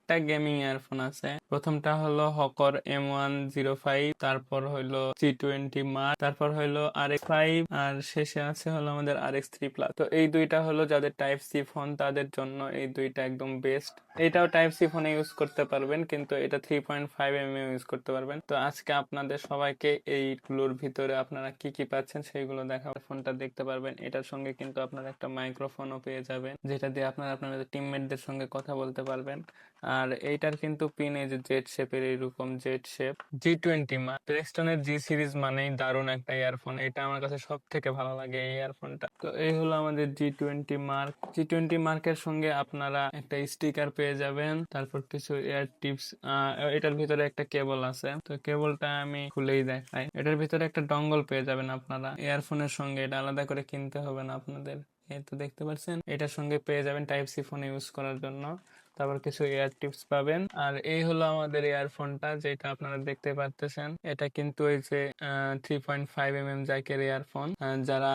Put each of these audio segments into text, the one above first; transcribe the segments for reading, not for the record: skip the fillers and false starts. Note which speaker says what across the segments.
Speaker 1: চারটা gaming earphone আছে। প্রথমটা হলো হকর M105, তারপর হলো G20 মার্ক, তারপর হলো RX5, আর শেষে আছে হলো আমাদের RX3 প্লাস। তো এই দুইটা হলো যাদের টাইপ সি ফোন তাদের জন্য এই দুইটা একদম বেস্ট। এটাও টাইপ সি ফোনে ইউজ করতে পারবেন, কিন্তু এটা 3.5 mm ইউজ করতে পারবেন। তো আজকে আপনাদের সবাইকে এইগুলোর ভিতরে আপনারা কি কি পাচ্ছেন সেইগুলো দেখাবো। ফোনটা দেখতে পারবেন, এটার সঙ্গে কিন্তু আপনারা একটা মাইক্রোফোনও পেয়ে যাবেন, যেটা দিয়ে আপনারা আপনাদের টিমমেটদের সঙ্গে কথা বলতে পারবেন। আর এইটার কিন্তু পিন এই যে জেড শেপের, এইরকম জেড শেপ। G20 মার্ক, প্লেস্টনের জি সিরিজ মানেই দারুণ একটা ইয়ারফোন, এটা আমার কাছে সব থেকে ভালো লাগে এই ইয়ারফোনটা। তো এই হলো আমাদের G20 মার্ক। G20 মার্কের সঙ্গে আপনারা একটা স্টিকার পেয়ে যাবেন, তারপর কিছু এয়ার টিপস। এটার ভিতরে একটা কেবল আছে, তো কেবলটা আমি খুলেই দেখাই। এটার ভিতরে একটা ডঙ্গল পেয়ে যাবেন আপনারা ইয়ারফোনের সঙ্গে, এটা আলাদা করে কিনতে হবে না আপনাদের। এই তো দেখতে পাচ্ছেন, এটার সঙ্গে পেয়ে যাবেন টাইপ সি ফোন ইউজ করার জন্য। তারপর কিছু এয়ার টিপস পাবেন। আর এই হলো আমাদের ইয়ারফোনটা, যেটা আপনারা দেখতে পারতেছেন। এটা কিন্তু এই যে 3.5 mm জ্যাকের ইয়ারফোন। যারা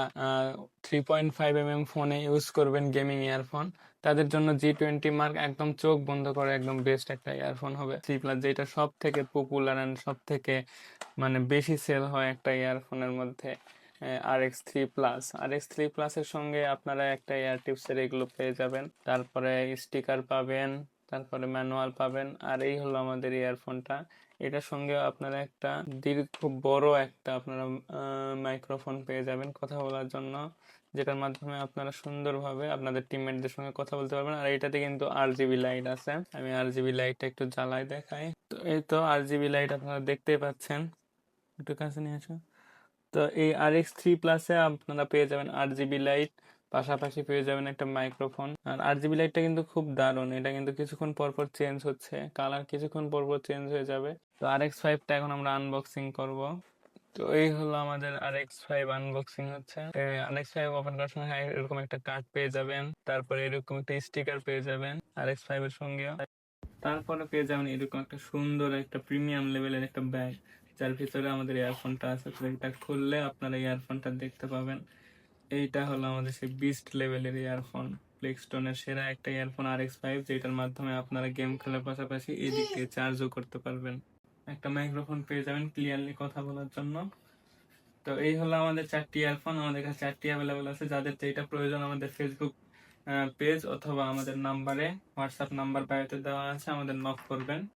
Speaker 1: 3.5 mm ফোনে ইউজ করবেন গেমিং ইয়ারফোন, তাদের জন্য G20 মার্ক একদম চোখ বন্ধ করে একদম বেস্ট একটা ইয়ারফোন হবে। থ্রি প্লাস, যেটা সব থেকে পপুলার অ্যান্ড সব থেকে মানে বেশি সেল হয় একটা ইয়ারফোনের মধ্যে। RX3 প্লাসের সঙ্গে আপনারা একটা এয়ার টিপসের এগুলো পেয়ে যাবেন, তারপরে স্টিকার পাবেন, তারপরে ম্যানুয়াল পাবেন। আর এই হলো আমাদের ইয়ারফোনটা। এটার সঙ্গে আপনারা একটা দীর্ঘ বড় একটা আপনারা মাইক্রোফোন পেয়ে যাবেন কথা বলার জন্য, যেটার মাধ্যমে আপনারা সুন্দরভাবে আপনাদের টিমমেটদের সঙ্গে কথা বলতে পারবেন। আর এটাতে কিন্তু RGB লাইট আছে, আমি RGB লাইটটা একটু জ্বালাই দেখাই। তো এই তো RGB লাইট আপনারা দেখতেই পাচ্ছেন, একটু কাছে নিয়ে আসো। তো এই RX3 প্লাসে আপনারা পেয়ে যাবেন RGB লাইট, পাশাপাশি পেয়ে যাবেন একটা মাইক্রোফোন। আর RGB লাইটটা কিন্তু খুব দারুণ, এটা কিন্তু কিছুক্ষণ পর পর চেঞ্জ হচ্ছে, কালার কিছুক্ষণ পর পর চেঞ্জ হয়ে যাবে। তো RX5টা এখন আমরা আনবক্সিং করব। তো এই হলো আমাদের RX5 আনবক্সিং হচ্ছে। RX5 ওপেন করার সময় এরকম একটা কার্ড পেয়ে যাবেন, তারপরে এরকম একটা স্টিকার পেয়ে যাবেন RX5 এর সঙ্গে। তারপরে পেয়ে যাবেন এরকম একটা সুন্দর একটা প্রিমিয়াম লেভেলের একটা ব্যাগ, যার ভিতরে আমাদের ইয়ারফোনটা আছে। তো এটা খুললে আপনারা ইয়ারফোনটা দেখতে পাবেন। এইটা হলো আমাদের সেই বিস্ট লেভেলের ইয়ারফোন, প্লেক্সটনের সেরা একটা ইয়ারফোন RX5, যেটার মাধ্যমে আপনারা গেম খেলার পাশাপাশি এদিক দিয়ে চার্জও করতে পারবেন। একটা মাইক্রোফোন পেয়ে যাবেন ক্লিয়ারলি কথা বলার জন্য। তো এই হলো আমাদের চারটি ইয়ারফোন, আমাদের কাছে চারটি অ্যাভেলেবেল আছে। যাদের যেটা প্রয়োজন আমাদের ফেসবুক পেজ অথবা আমাদের নাম্বারে, হোয়াটসঅ্যাপ নাম্বার বায়োতে দেওয়া আছে, আমাদের নক করবেন।